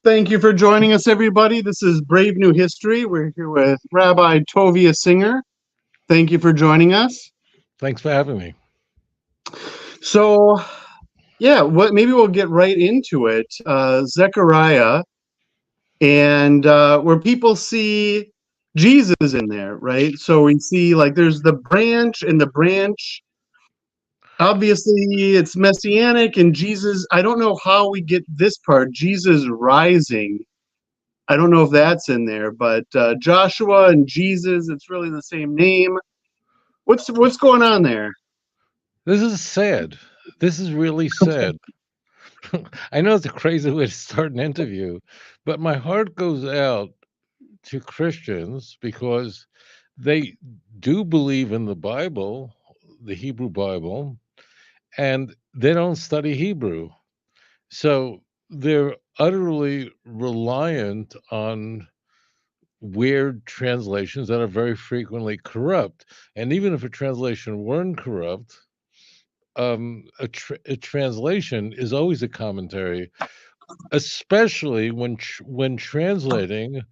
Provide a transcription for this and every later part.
Thank you for joining us, everybody. This is Brave New History. We're here with Rabbi Tovia Singer. Thank you for joining us. Thanks for having me. So, maybe we'll get right into it. Zechariah, and where people see Jesus in there, right? So we see like there's the branch, and the branch, obviously, it's messianic, and Jesus. I don't know how we get this part, Jesus rising. I don't know if that's in there, but Joshua and Jesus, it's really the same name. What's going on there? This is sad. This is really sad. I know it's a crazy way to start an interview, but my heart goes out to Christians because they do believe in the Bible, the Hebrew Bible, and they don't study Hebrew. So they're utterly reliant on weird translations that are very frequently corrupt. And even if a translation weren't corrupt, a translation is always a commentary, especially when translating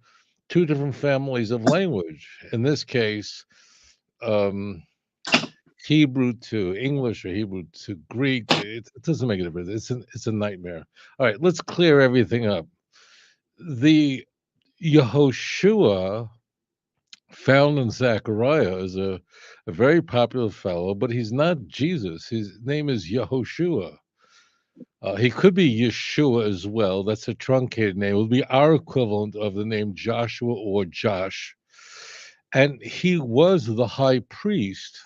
two different families of language. In this case, um, Hebrew to English or Hebrew to Greek. It doesn't make a difference. It's a nightmare. All right, let's clear everything up. The Yehoshua found in Zechariah is a very popular fellow, but he's not Jesus. His name is Yehoshua. He could be Yeshua as well. That's a truncated name. It would be our equivalent of the name Joshua or Josh. And he was the high priest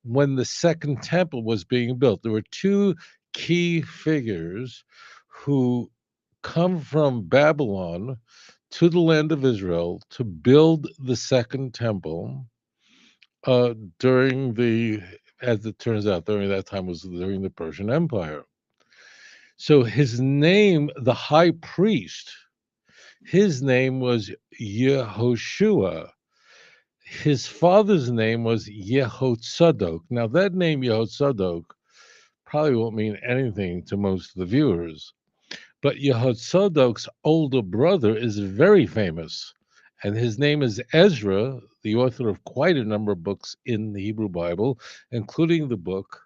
when the second temple was being built. There were two key figures who come from Babylon to the land of Israel to build the second temple during as it turns out, during that time was during the Persian Empire. So his name, the high priest, his name was Yehoshua. His father's name was Yehotzadok. Now, that name Yehotzadok probably won't mean anything to most of the viewers, but Yehotzadok's older brother is very famous, and his name is Ezra, the author of quite a number of books in the Hebrew Bible, including the book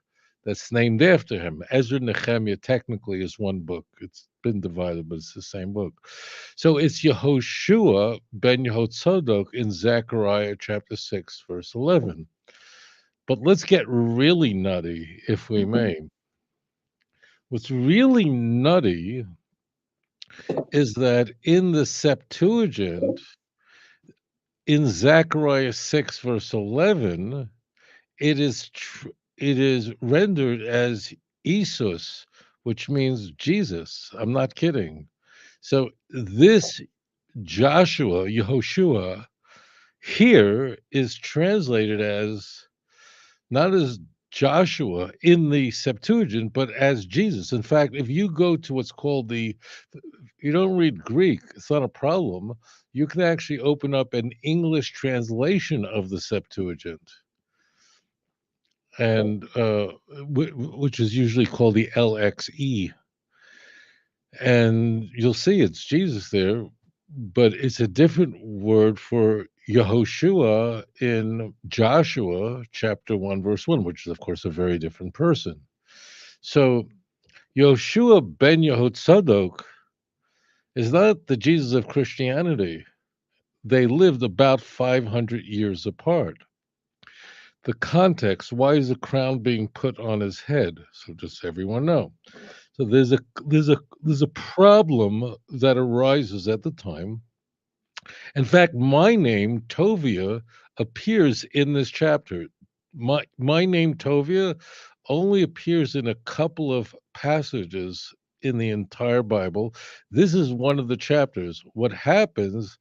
that's named after him. Ezra Nehemiah technically is one book. It's been divided, but it's the same book. So it's Yehoshua ben Yehotzadok in Zechariah chapter 6, verse 11. But let's get really nutty, if we may. What's really nutty is that in the Septuagint, in Zechariah 6, verse 11, it is rendered as Isus, which means Jesus. I'm not kidding. So this Joshua, Yehoshua, here is translated as not as Joshua in the Septuagint, but as Jesus. In fact, if you go to what's called you don't read Greek, it's not a problem. You can actually open up an English translation of the Septuagint, and which is usually called the LXE, and you'll see it's Jesus there, but it's a different word for Yehoshua in Joshua chapter 1, verse 1, which is, of course, a very different person. So Yehoshua ben Yehotzadok is not the Jesus of Christianity. They lived about 500 years apart. The context, why is a crown being put on his head? So just so everyone know. So there's a problem that arises at the time. In fact, my name, Tovia, appears in this chapter. My name, Tovia, only appears in a couple of passages in the entire Bible. This is one of the chapters. What happens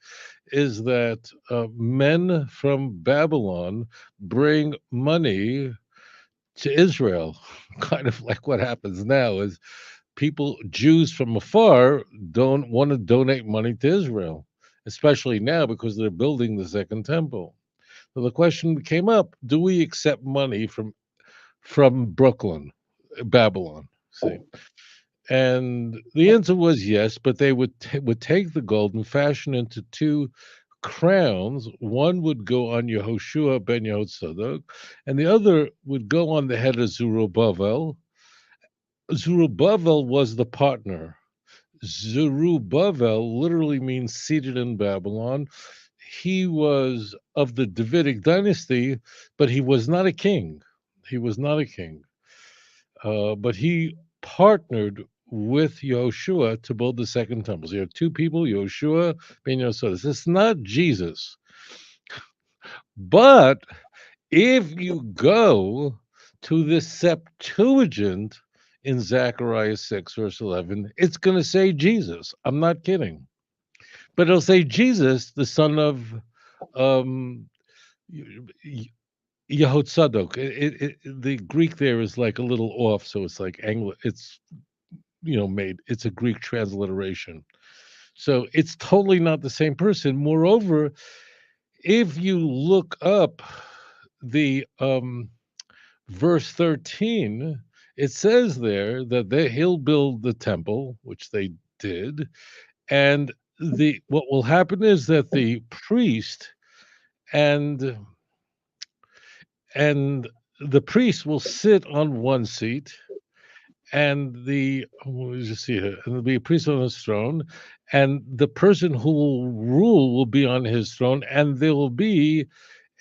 is that men from Babylon bring money to Israel, kind of like what happens now is Jews from afar don't want to donate money to Israel, especially now because they're building the second temple. So the question came up: do we accept money from Brooklyn, Babylon? See, And the answer was yes, but they would take the gold and fashion into two crowns. One would go on Yehoshua ben Yehotzadok, and the other would go on the head of Zerubbabel. Zerubbabel was the partner. Zerubbabel literally means seated in Babylon. He was of the Davidic dynasty, but he was not a king. He was not a king. But he partnered with Yehoshua to build the second temple. So you have two people, Yehoshua, Ben Yosef. It's not Jesus. But if you go to the Septuagint in Zechariah 6, verse 11, it's going to say Jesus. I'm not kidding. But it'll say Jesus, the son of um, Yehotzadok. The Greek there is like a little off, so it's like It's it's a Greek transliteration. So it's totally not the same person. Moreover, if you look up the verse 13, it says there that he'll build the temple, which they did, and what will happen is that the priest and the priest will sit on one seat, and let me just see here, and there'll be a priest on his throne, and the person who will rule will be on his throne, and there will be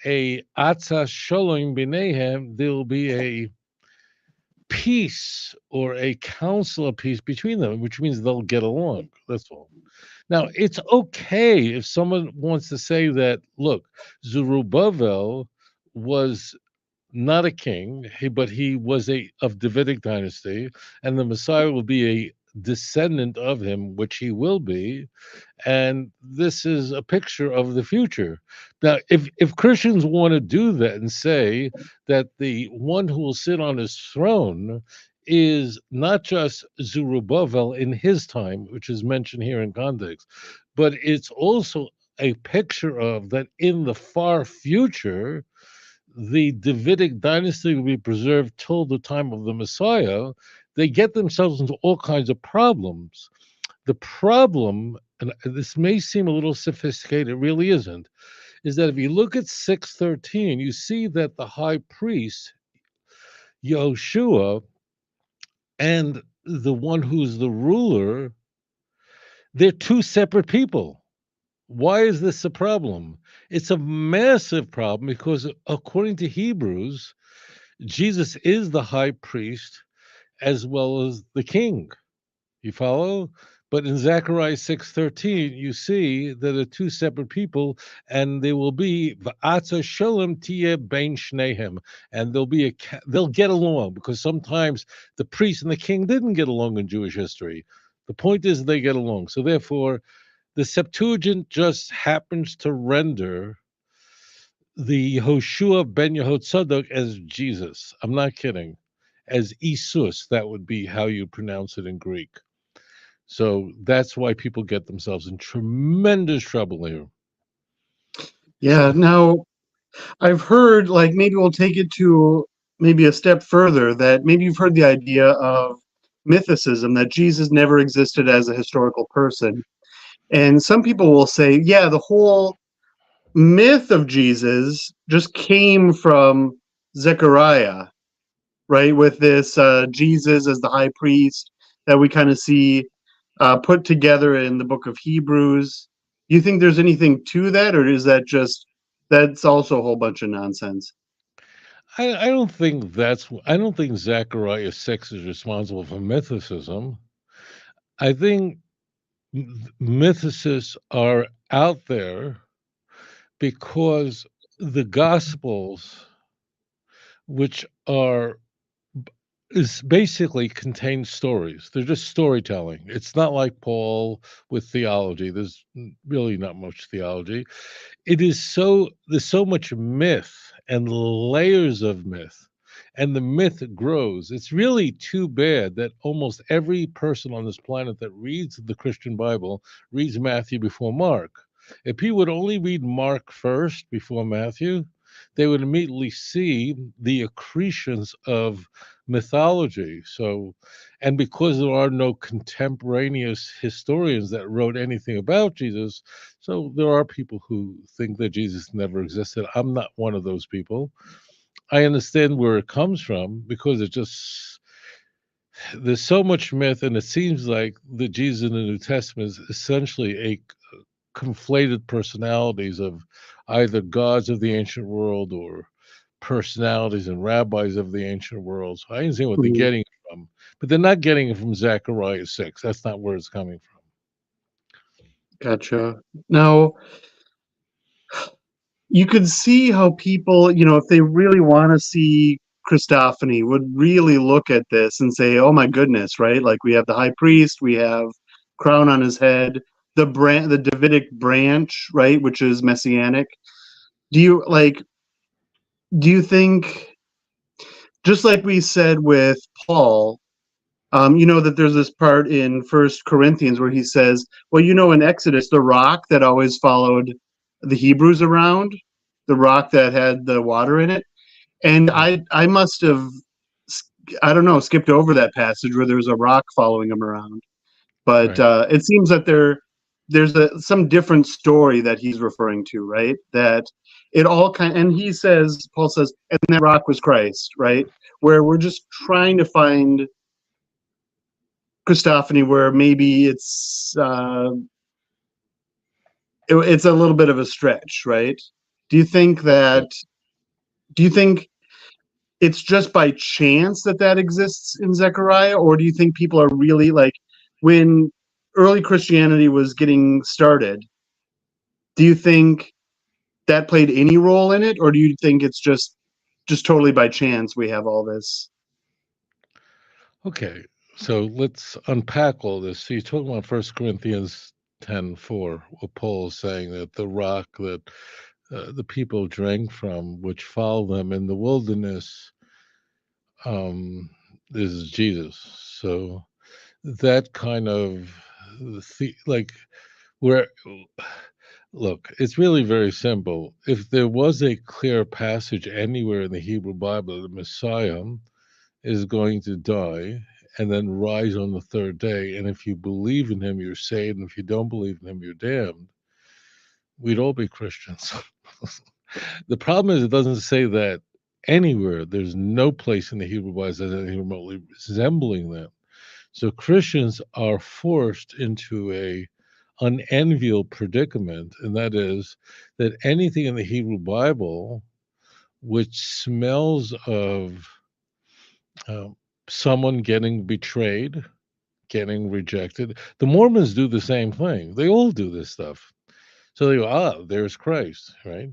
a atzah shalom binehem. There will be a peace or a council of peace between them, which means they'll get along. That's all. Now, it's okay if someone wants to say that, look, Zerubbabel was not a king, but he was of Davidic dynasty, and the Messiah will be a descendant of him, which he will be, and this is a picture of the future. Now, if Christians want to do that and say that the one who will sit on his throne is not just Zerubbabel in his time, which is mentioned here in context, but it's also a picture of that in the far future, the Davidic dynasty will be preserved till the time of the Messiah. They get themselves into all kinds of problems. The problem, and this may seem a little sophisticated, it really isn't, is that if you look at 613, you see that the high priest, Yehoshua, and the one who's the ruler, they're two separate people. Why is this a problem? It's a massive problem because according to Hebrews, Jesus is the high priest as well as the king. You follow? But in Zechariah 6:13, you see that they're two separate people, and they will be v'atza shalom tiyeh bein shnehem, and they'll get along, because sometimes the priest and the king didn't get along in Jewish history. The point is they get along. So therefore, the Septuagint just happens to render the Yehoshua ben Yehotzadok as Jesus. I'm not kidding. As Isus, that would be how you pronounce it in Greek. So that's why people get themselves in tremendous trouble here. Yeah. Now, I've heard, like, maybe we'll take it to maybe a step further, that maybe you've heard the idea of mythicism, that Jesus never existed as a historical person. And some people will say, yeah, the whole myth of Jesus just came from Zechariah, right? With this Jesus as the high priest that we kind of see put together in the book of Hebrews. Do you think there's anything to that, or is that that's also a whole bunch of nonsense? I don't think Zechariah 6 is responsible for mythicism. I think mythicists are out there because the Gospels, which is basically contains stories. They're just storytelling. It's not like Paul with theology. There's really not much theology. There's so much myth and layers of myth, and the myth grows. It's really too bad that almost every person on this planet that reads the Christian Bible reads Matthew before Mark. If people would only read Mark first before Matthew, they would immediately see the accretions of mythology. So, and because there are no contemporaneous historians that wrote anything about Jesus, so there are people who think that Jesus never existed. I'm not one of those people. I understand where it comes from because it just there's so much myth, and it seems like the Jesus in the New Testament is essentially a conflated personalities of either gods of the ancient world or personalities and rabbis of the ancient world. So I understand what they're Mhm. getting it from, but they're not getting it from Zechariah 6. That's not where it's coming from. Gotcha. Now, you could see how people, if they really want to see Christophany, would really look at this and say, "Oh my goodness!" Right? Like we have the high priest, we have crown on his head, the Davidic branch, right, which is messianic. Do you like? Do you think, just like we said with Paul, that there's this part in First Corinthians where he says, "Well, in Exodus, the rock that always followed the Hebrews around, the rock that had the water in it." And Mm. I must have, I don't know, skipped over that passage where there's a rock following him around. But Right. it seems that there's some different story that he's referring to, right? That it all and Paul says, and that rock was Christ, right? Where we're just trying to find Christophany where maybe it's a little bit of a stretch, right? Do you think Yeah. that? Do you think it's just by chance that exists in Zechariah, or do you think people are really like when early Christianity was getting started? Do you think that played any role in it, or do you think it's just totally by chance we have all this? Okay. So let's unpack all this. So you're talking about First Corinthians 10:4, where Paul is saying that the rock that the people drank from, which followed them in the wilderness, um, is Jesus. So that kind of like where look, it's really very simple. If there was a clear passage anywhere in the Hebrew Bible, the Messiah is going to die and then rise on the third day. And if you believe in him, you're saved. And if you don't believe in him, you're damned. We'd all be Christians. The problem is, it doesn't say that anywhere. There's no place in the Hebrew Bible that has anything remotely resembling that. So Christians are forced into a unenviable predicament, and that is that anything in the Hebrew Bible which smells of um, someone getting betrayed, getting rejected. The Mormons do the same thing. They all do this stuff. So they go, there's Christ, right?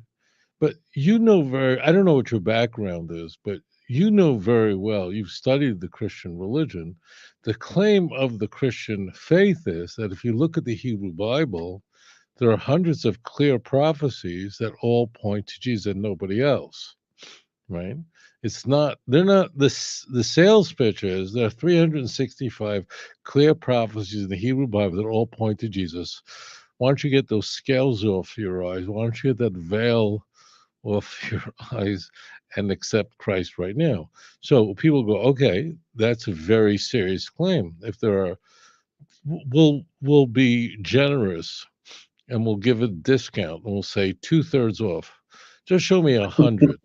But I don't know what your background is, but very well, you've studied the Christian religion. The claim of the Christian faith is that if you look at the Hebrew Bible, there are hundreds of clear prophecies that all point to Jesus and nobody else, right? They're not, the sales pitch is there are 365 clear prophecies in the Hebrew Bible that all point to Jesus. Why don't you get those scales off your eyes? Why don't you get that veil off your eyes and accept Christ right now? So people go, okay, that's a very serious claim. If there are, we'll be generous and we'll give a discount and we'll say 2/3 off. Just show me 100.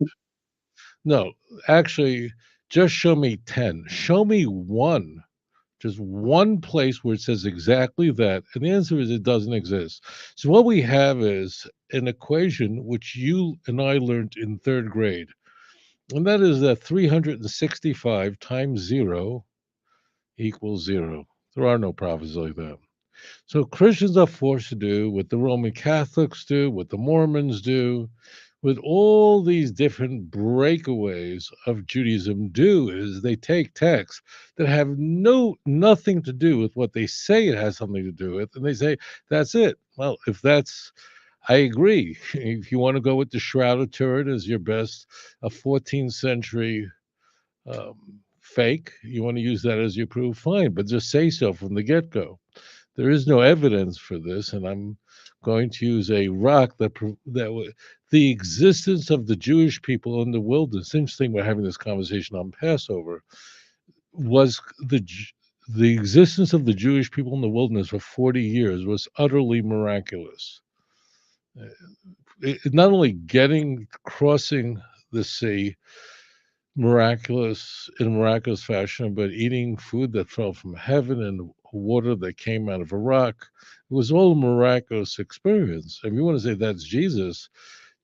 No, actually, just show me 10. Show me one, just one place where it says exactly that. And the answer is it doesn't exist. So what we have is an equation which you and I learned in third grade. And that is that 365 times 0 equals 0. There are no prophecies like that. So Christians are forced to do what the Roman Catholics do, what the Mormons do, with all these different breakaways of Judaism do is they take texts that have nothing to do with what they say it has something to do with, and they say that's it. Well, if that's I agree. If you want to go with the Shroud of Turin as your best, a 14th century fake, you want to use that as your proof, fine, but just say so from the get go. There is no evidence for this, and I'm going to use a rock the existence of the Jewish people in the wilderness. Interesting, we're having this conversation on Passover. was the existence of the Jewish people in the wilderness for 40 years was utterly miraculous. Not only crossing the sea in a miraculous fashion, but eating food that fell from heaven and water that came out of a rock. It was all a miraculous experience. If you want to say that's Jesus,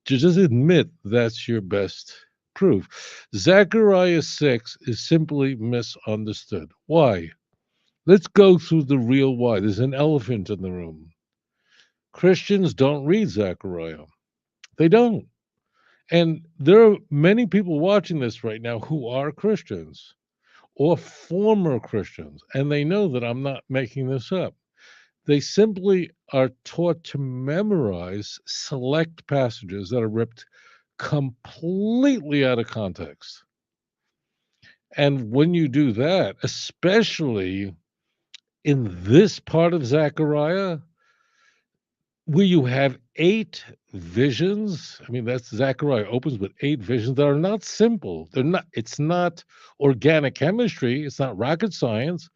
just admit that's your best proof. Zechariah 6 is simply misunderstood. Why? Let's go through the real why. There's an elephant in the room. Christians don't read Zechariah. They don't. And there are many people watching this right now who are Christians or former Christians, and they know that I'm not making this up. They simply are taught to memorize select passages that are ripped completely out of context. And when you do that, especially in this part of Zechariah, where you have 8 visions. I mean, that's Zechariah opens with 8 visions that are not simple. It's not organic chemistry, it's not rocket science,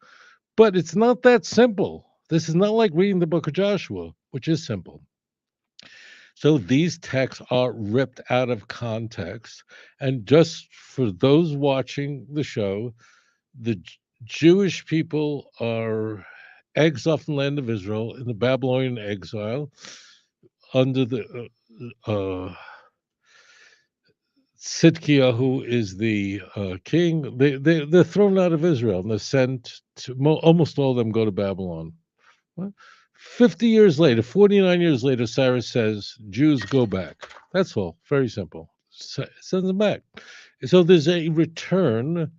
but it's not that simple. This is not like reading the book of Joshua, which is simple. So these texts are ripped out of context. And just for those watching the show, the Jewish people are exiled from the land of Israel in the Babylonian exile under the Sidkiah, who is the king. They're thrown out of Israel and they're sent to almost all of them go to Babylon. Well, 50 years later, 49 years later, Cyrus says, Jews go back. That's all. Very simple. Sends them back. So there's a return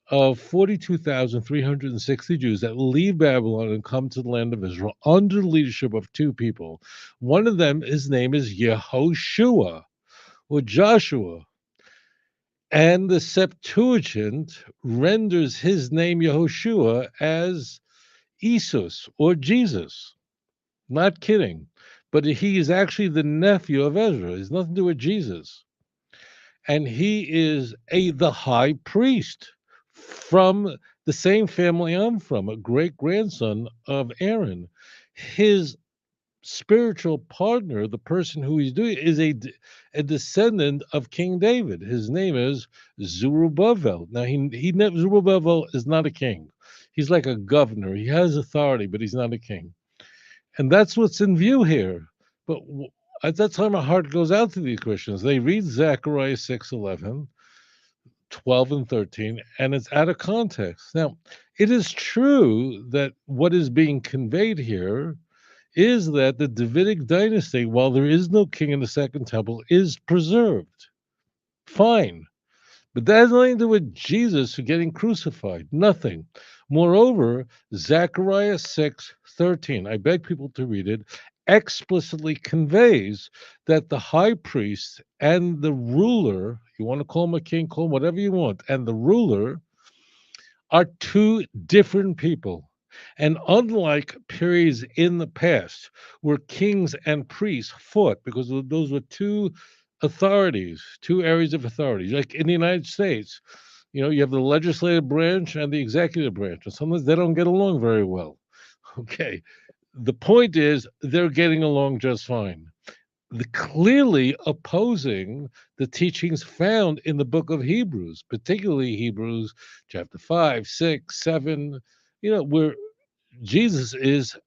of 42,360 Jews that leave Babylon and come to the land of Israel under the leadership of 2 people. One of them, his name is Yahushua or Joshua. And the Septuagint renders his name Yahushua as Jesus or Jesus. Not kidding. But he is actually the nephew of Ezra. He has nothing to do with Jesus. And he is the high priest from the same family I'm from, a great-grandson of Aaron. His spiritual partner, the person who he's doing, is a descendant of King David. His name is Zerubbabel. Now, Zerubbabel is not a king. He's like a governor. He has authority, but he's not a king. And that's what's in view here. But at that time, my heart goes out to these Christians. They read Zechariah 6:11, 12 and 13, and it's out of context. Now, it is true that what is being conveyed here is that the Davidic dynasty, while there is no king in the Second Temple, is preserved. Fine. But that has nothing to do with Jesus getting crucified. Nothing. Moreover, Zechariah 6:13, I beg people to read it, explicitly conveys that the high priest and the ruler, you want to call him a king, call him whatever you want, and the ruler are 2 different people. And unlike periods in the past where kings and priests fought, because those were 2 authorities, 2 areas of authority, like in the United States, you have the legislative branch and the executive branch, and sometimes they don't get along very well. Okay. The point is, they're getting along just fine. Clearly opposing the teachings found in the book of Hebrews, particularly Hebrews chapter 5, 6, 7, where Jesus is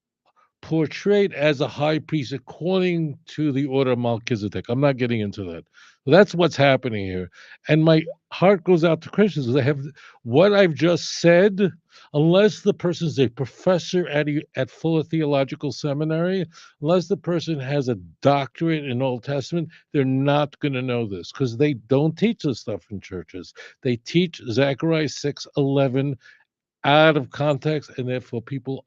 portrayed as a high priest according to the order of Melchizedek. I'm not getting into that. That's what's happening here. And my heart goes out to Christians. They have what I've just said, unless the person is a professor at Fuller Theological Seminary, unless the person has a doctorate in Old Testament, they're not going to know this because they don't teach this stuff in churches. They teach Zechariah 6:11 out of context, and therefore people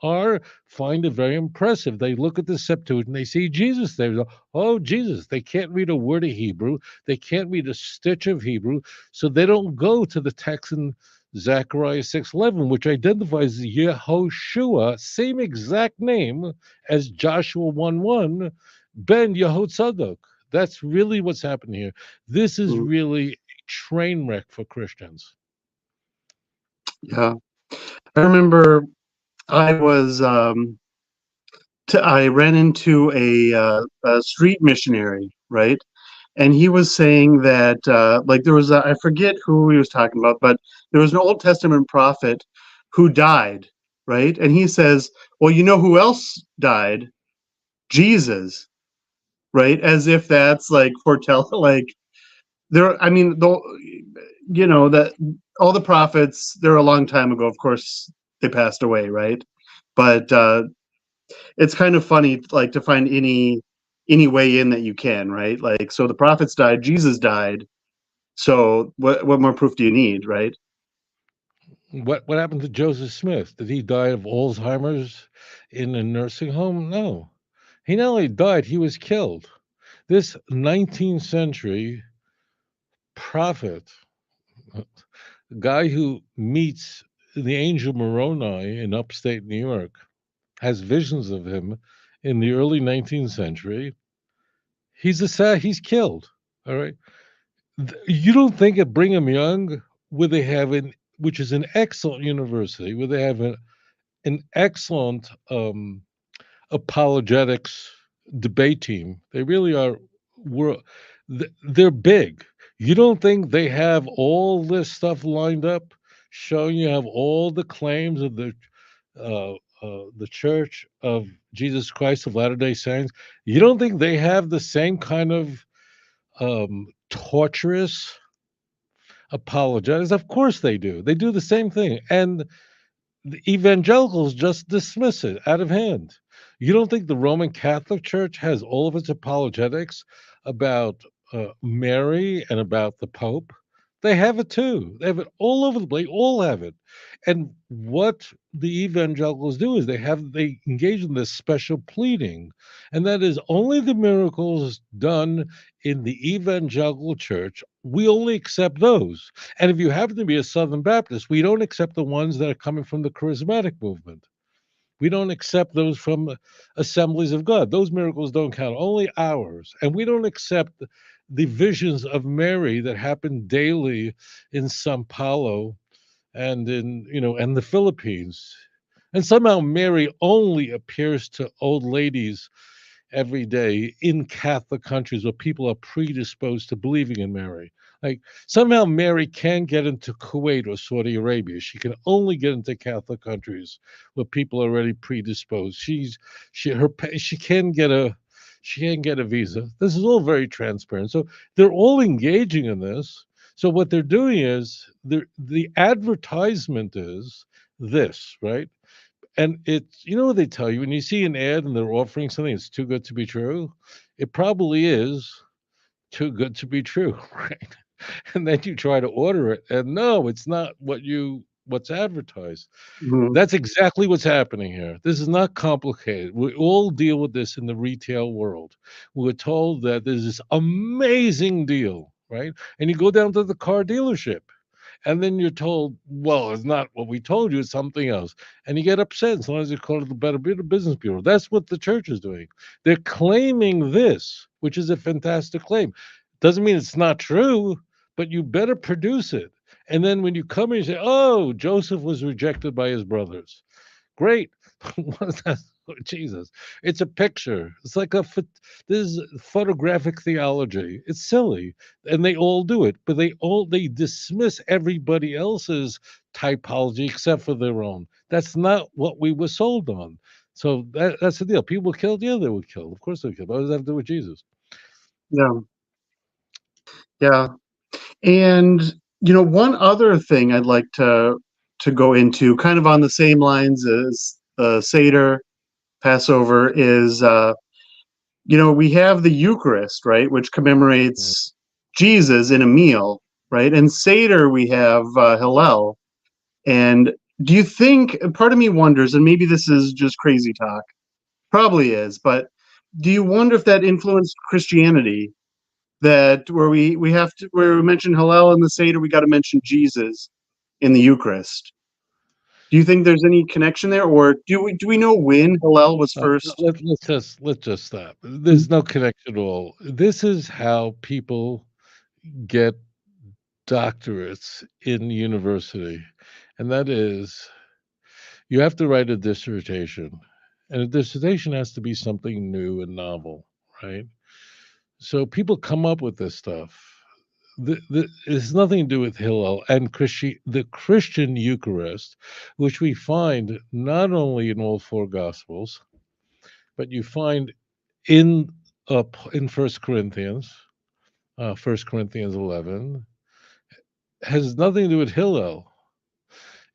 find it very impressive. They look at the Septuagint and they see Jesus there. They go, oh, Jesus. They can't read a word of Hebrew. They can't read a stitch of Hebrew, so they don't go to the text in Zechariah 6:11, which identifies Yehoshua, same exact name as Joshua 1:1, ben Yehotzadok. That's really what's happening here. This is really a train wreck for Christians. Yeah. I remember I was I ran into a street missionary, right? And he was saying that like there was I forget who he was talking about, but there was an Old Testament prophet who died, right? And he says, "Well, you know who else died? Jesus." Right? As if that's like foretell like there. I mean, that all the prophets they're a long time ago. Of course, they passed away, right? But it's kind of funny, like to find any way in that you can, right? Like, so the prophets died, Jesus died. So what more proof do you need, right? What happened to Joseph Smith? Did he die of Alzheimer's in a nursing home? No. He not only died, he was killed. This 19th century prophet, a guy who meets the angel Moroni in upstate New York, has visions of him in the early 19th century. He's killed. All right. You don't think at Brigham Young, where they have which is an excellent university, where they have an excellent apologetics debate team. They really are. They're big. You don't think they have all this stuff lined up, showing you have all the claims of the Church of Jesus Christ of Latter Day Saints? You don't think they have the same kind of torturous apologetics? Of course they do. They do the same thing, and the evangelicals just dismiss it out of hand. You don't think the Roman Catholic Church has all of its apologetics about Mary and about the Pope? They have it too. They have it all over the place. All have it. And what the evangelicals do is they engage in this special pleading, and that is only the miracles done in the evangelical church. We only accept those. And if you happen to be a Southern Baptist, we don't accept the ones that are coming from the charismatic movement. We don't accept those from Assemblies of God. Those miracles don't count, only ours. And we don't accept the visions of Mary that happen daily in Sao Paulo and and the Philippines. And somehow Mary only appears to old ladies every day in Catholic countries where people are predisposed to believing in Mary. Like somehow Mary can't get into Kuwait or Saudi Arabia. She can only get into Catholic countries where people are already predisposed. She can't get a visa. This is all very transparent. So they're all engaging in this. So what they're doing is the advertisement is this, right? And it's what they tell you when you see an ad and they're offering something that's too good to be true, it probably is too good to be true, right? And then you try to order it, and no, it's not what's advertised. Mhm. That's exactly what's happening here. This is not complicated. We all deal with this in the retail world. We're told that there's this amazing deal, right? And you go down to the car dealership and then you're told, well, it's not what we told you, it's something else. And you get upset. Sometimes you call it the Better Business Bureau. That's what the church is doing. They're claiming this, which is a fantastic claim. Doesn't mean it's not true, but you better produce it. And then when you come in, you say, oh, Joseph was rejected by his brothers. Great. What is that? Jesus. It's a picture. It's like this is photographic theology. It's silly. And they all do it, but they dismiss everybody else's typology except for their own. That's not what we were sold on. So that's the deal. People were killed. Yeah, they were killed. Of course they were killed. What does that have to do with Jesus? Yeah, yeah. And one other thing I'd like to go into, kind of on the same lines as Seder, Passover, is we have the Eucharist, right, which Mm. commemorates Jesus in a meal, right? And Seder we have Hillel. And do you think? Part of me wonders, and maybe this is just crazy talk, probably is, but do you wonder if that influenced Christianity? That where we have to where we mention Hillel in the Seder, we got to mention Jesus in the Eucharist. Do you think there's any connection there, or do we know when Hillel was first? Let's just stop. There's no connection at all. This is how people get doctorates in university, and that is you have to write a dissertation, and a dissertation has to be something new and novel, right? So people come up with this stuff. It has nothing to do with Hillel and the Christian Eucharist, which we find not only in all four Gospels, but you find in in First Corinthians 11, has nothing to do with Hillel.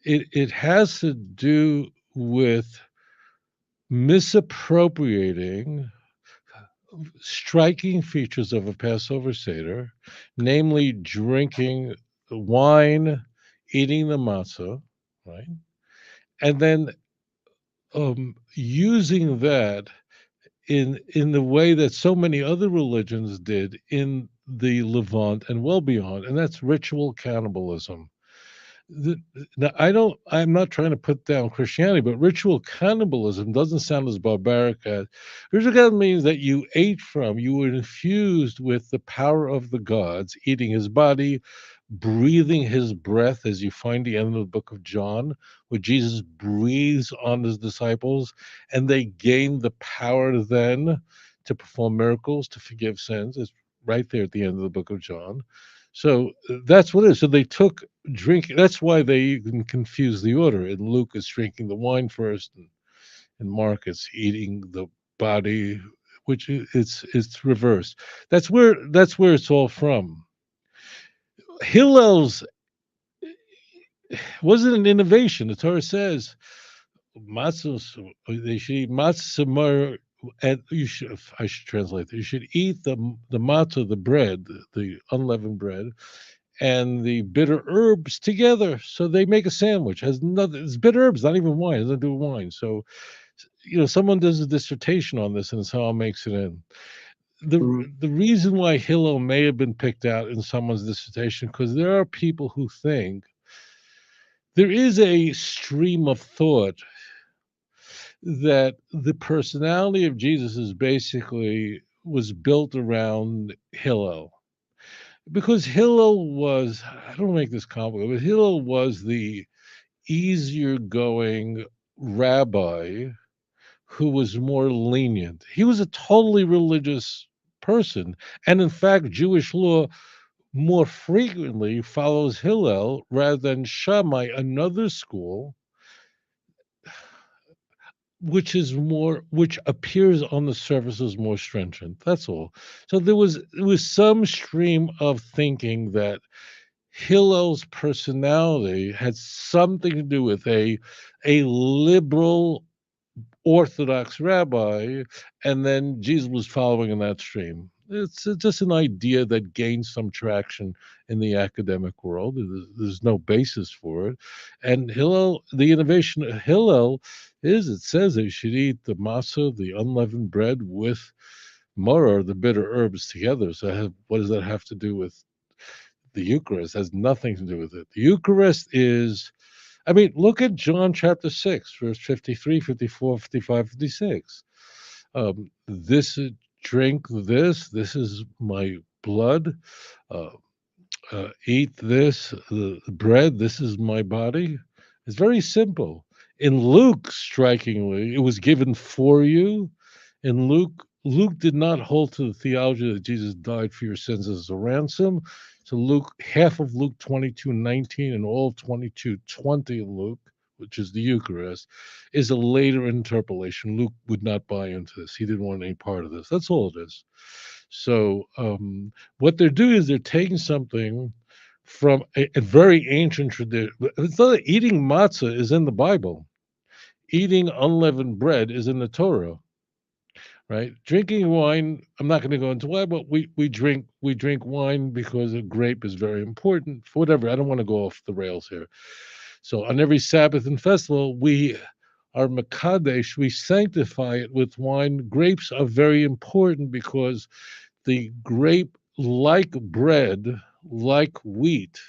It has to do with misappropriating striking features of a Passover Seder, namely drinking wine, eating the matzah, right? And then using that in the way that so many other religions did in the Levant and well beyond, and that's ritual cannibalism. Now, I'm not trying to put down Christianity, but ritual cannibalism doesn't sound as barbaric as ritual cannibalism means that you were infused with the power of the gods, eating his body, breathing his breath, as you find the end of the book of John, where Jesus breathes on his disciples, and they gain the power then to perform miracles, to forgive sins. It's right there at the end of the book of John. So that's what it is. So they took drinking. That's why they even confuse the order. In Luke, it's drinking the wine first, and in Mark, it's eating the body, which it's reversed. That's where it's all from. Hillel's wasn't an innovation. The Torah says matzah. They should eat matzah, and I should translate. You should eat the matzah, the bread, the unleavened bread, and the bitter herbs together. So they make a sandwich. Has nothing. It's bitter herbs, not even wine. It doesn't do wine. So someone does a dissertation on this, and somehow makes it in. The reason why Hillel may have been picked out in someone's dissertation, because there are people who think there is a stream of thought that the personality of Jesus is basically was built around Hillel. Because Hillel was, I don't make this complicated, but Hillel was the easier going rabbi who was more lenient. He was a totally religious person. And in fact, Jewish law more frequently follows Hillel rather than Shammai, another school, which appears on the surface as more stringent. That's all. So there was some stream of thinking that Hillel's personality had something to do with a liberal Orthodox rabbi, and then Jesus was following in that stream. It's just an idea that gains some traction in the academic world. There's no basis for it. And Hillel, the innovation of Hillel is it says that you should eat the matzah, the unleavened bread, with maror, the bitter herbs, together. So what does that have to do with the Eucharist? It has nothing to do with it. The Eucharist is, I mean, look at John chapter 6, verse 53, 54, 55, 56. Drink this is my blood. Uh, Eat this, the bread, this is my body. It's very simple. In Luke, strikingly, it was given for you. In Luke did not hold to the theology that Jesus died for your sins as a ransom. So half of Luke 22:19 and all 22:20 in Luke, which is the Eucharist, is a later interpolation. Luke would not buy into this. He didn't want any part of this. That's all it is. So what they're doing is they're taking something from a very ancient tradition. It's not that eating matzah is in the Bible. Eating unleavened bread is in the Torah, right? Drinking wine, I'm not going to go into why, but we drink wine because a grape is very important. For whatever, I don't want to go off the rails here. So on every Sabbath and festival, we are makadesh, we sanctify it with wine. Grapes are very important because the grape, like bread, like wheat,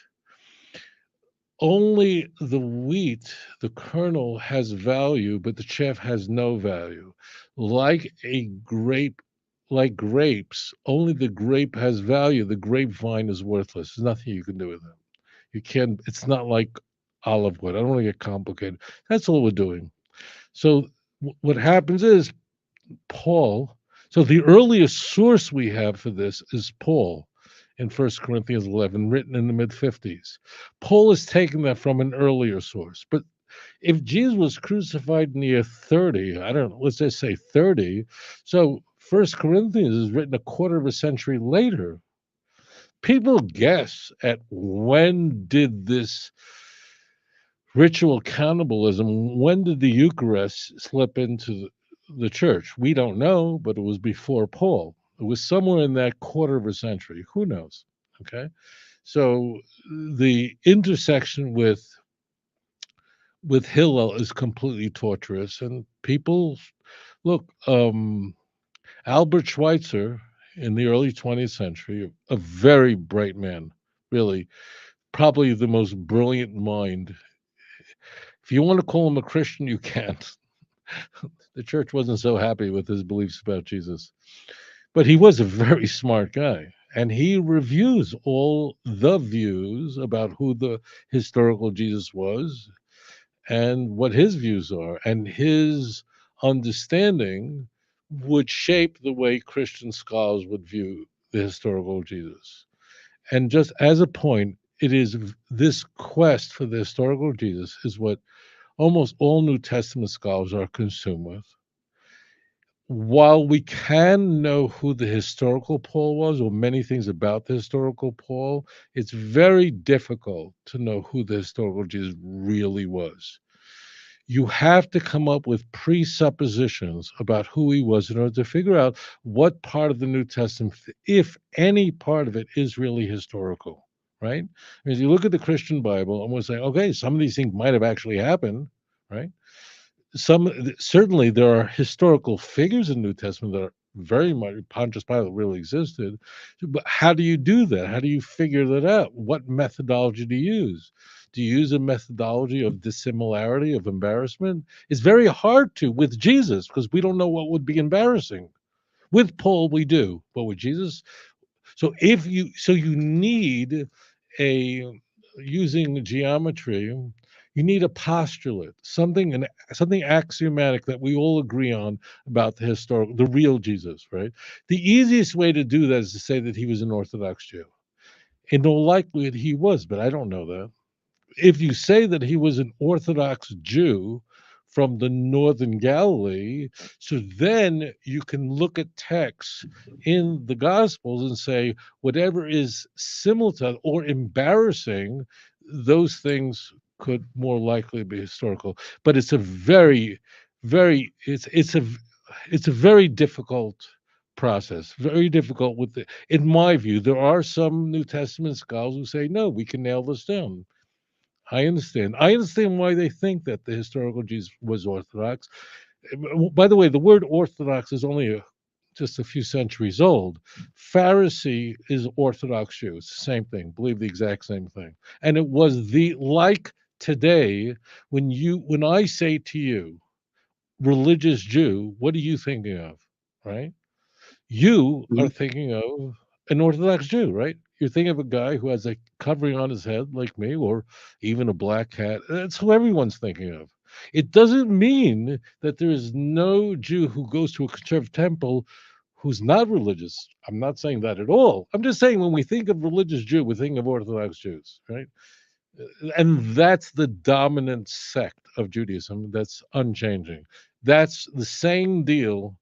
only the wheat, the kernel, has value, but the chaff has no value. Like grapes, only the grape has value. The grapevine is worthless. There's nothing you can do with it. You can't, it's not like olive wood. I don't want to get complicated. That's all we're doing. So what happens is Paul. So the earliest source we have for this is Paul in 1 Corinthians 11, written in the mid-50s. Paul is taking that from an earlier source. But if Jesus was crucified in the year 30, I don't know, let's just say 30. So 1 Corinthians is written a quarter of a century later. People guess at when did this ritual cannibalism, when did the Eucharist slip into the church? We don't know, but it was before Paul. It was somewhere in that quarter of a century. Who knows? Okay. So the intersection with Hillel is completely torturous, and people look. Albert Schweitzer in the early 20th century, a very bright man, really, probably the most brilliant mind. If you want to call him a Christian, you can't. The church wasn't so happy with his beliefs about Jesus, but he was a very smart guy. And he reviews all the views about who the historical Jesus was and what his views are. And his understanding would shape the way Christian scholars would view the historical Jesus. And just as a point, it is this quest for the historical Jesus is what almost all New Testament scholars are consumed with. While we can know who the historical Paul was, or many things about the historical Paul, it's very difficult to know who the historical Jesus really was. You have to come up with presuppositions about who he was in order to figure out what part of the New Testament, if any part of it, is really historical, right? As you look at the Christian Bible, and we'll say, okay, some of these things might have actually happened, right? Certainly there are historical figures in the New Testament that are very much Pontius Pilate really existed, but how do you do that? How do you figure that out? What methodology do you use? Do you use a methodology of dissimilarity, of embarrassment? It's very hard to with Jesus because we don't know what would be embarrassing. With Paul, we do, but with Jesus, so you need a using geometry, you need a postulate, something axiomatic that we all agree on about the real Jesus, right? The easiest way to do that is to say that he was an Orthodox Jew. In all likelihood, he was, but I don't know that. If you say that he was an Orthodox Jew from the northern Galilee, so then you can look at texts in the Gospels and say whatever is simultaneous or embarrassing, those things could more likely be historical. But it's a very it's a very difficult process, very difficult in my view. There are some New Testament scholars who say no, we can nail this down. I understand. I understand why they think that the historical Jesus was Orthodox. By the way, the word Orthodox is only just a few centuries old. Pharisee is Orthodox Jew. It's the same thing. Believe the exact same thing. And it was like today when I say to you, religious Jew, what are you thinking of? Right? You are Mhm. thinking of an Orthodox Jew, right? You're thinking of a guy who has a covering on his head like me, or even a black hat. That's who everyone's thinking of. It doesn't mean that there is no Jew who goes to a conservative temple who's not religious. I'm not saying that at all. I'm just saying when we think of religious Jew, we think of Orthodox Jews, right? And that's the dominant sect of Judaism that's unchanging. That's the same deal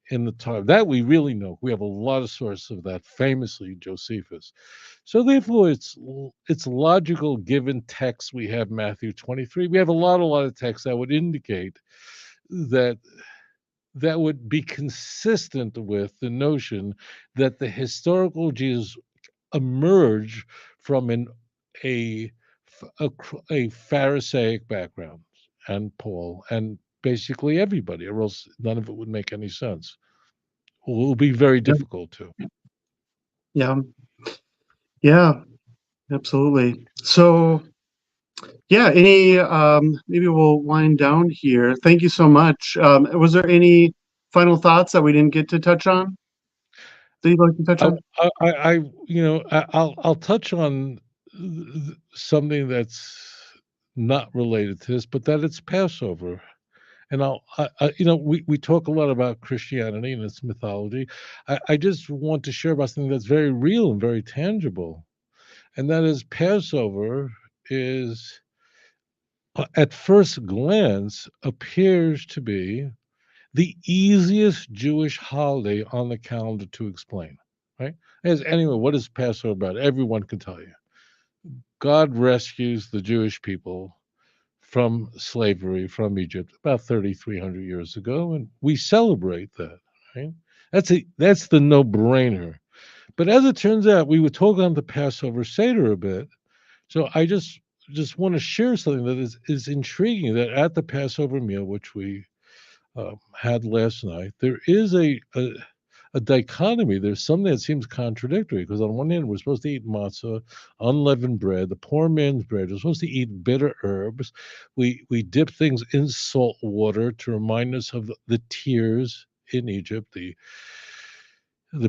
in the time that we really know. We have a lot of sources of that, famously Josephus. So therefore, it's logical given text. We have Matthew 23. We have a lot of texts that would indicate that would be consistent with the notion that the historical Jesus emerged from a a Pharisaic background, and Paul, and basically everybody, or else none of it would make any sense. Will be very Yeah, difficult to. yeah, yeah, absolutely. So, yeah, any maybe we'll wind down here. Thank you so much. Was there any final thoughts that we didn't get to touch on that you'd like to touch I, on? I'll touch on something that's not related to this, but that it's Passover. And we talk a lot about Christianity and its mythology. I just want to share about something that's very real and very tangible, and that is Passover is, at first glance, appears to be the easiest Jewish holiday on the calendar to explain. Right? Anyway, what is Passover about? Everyone can tell you. God rescues the Jewish people from slavery from Egypt about 3,300 years ago, and we celebrate that. Right? That's the no-brainer. But as it turns out, we were talking on the Passover Seder a bit, so I just want to share something that is intriguing. That at the Passover meal, which we had last night, there is a dichotomy. There's something that seems contradictory, because on one hand, we're supposed to eat matzah, unleavened bread, the poor man's bread. We're supposed to eat bitter herbs. We dip things in salt water to remind us of the tears in Egypt, the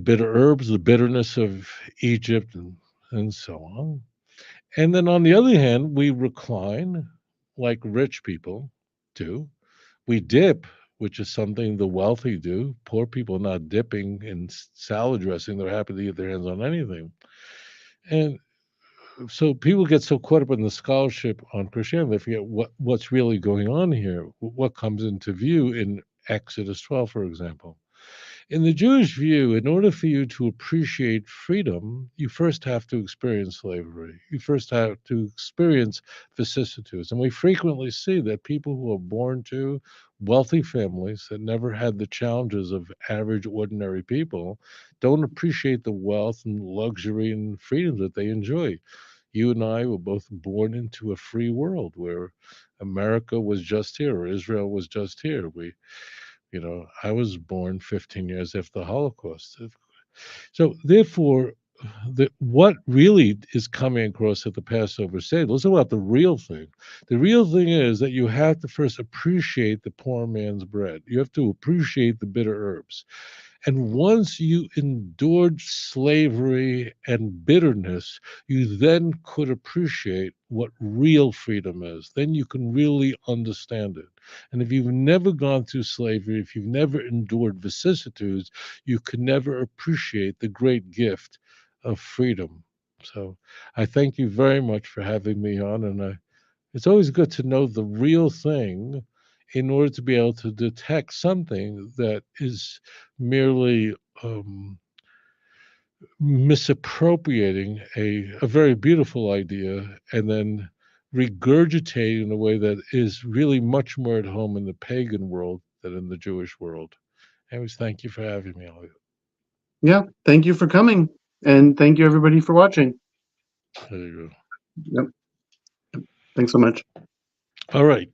bitter herbs, the bitterness of Egypt, and so on. And then on the other hand, we recline like rich people do. We dip, which is something the wealthy do. Poor people are not dipping in salad dressing. They're happy to get their hands on anything. And so people get so caught up in the scholarship on Christianity, they forget what's really going on here, what comes into view in Exodus 12, for example. In the Jewish view, in order for you to appreciate freedom, you first have to experience slavery. You first have to experience vicissitudes. And we frequently see that people who are born to wealthy families that never had the challenges of average, ordinary people don't appreciate the wealth and luxury and freedom that they enjoy. You and I were both born into a free world where America was just here, or Israel was just here. I was born 15 years after the Holocaust. So therefore, what really is coming across at the Passover Seder, let's talk about the real thing. The real thing is that you have to first appreciate the poor man's bread. You have to appreciate the bitter herbs. And once you endured slavery and bitterness, you then could appreciate what real freedom is. Then you can really understand it. And if you've never gone through slavery, if you've never endured vicissitudes, you can never appreciate the great gift of freedom. So I thank you very much for having me on. And it's always good to know the real thing in order to be able to detect something that is merely misappropriating a very beautiful idea and then regurgitating in a way that is really much more at home in the pagan world than in the Jewish world. Anyways, thank you for having me, Elliot. Yeah, thank you for coming, and thank you everybody for watching. There you go. Yep. Thanks so much. All right.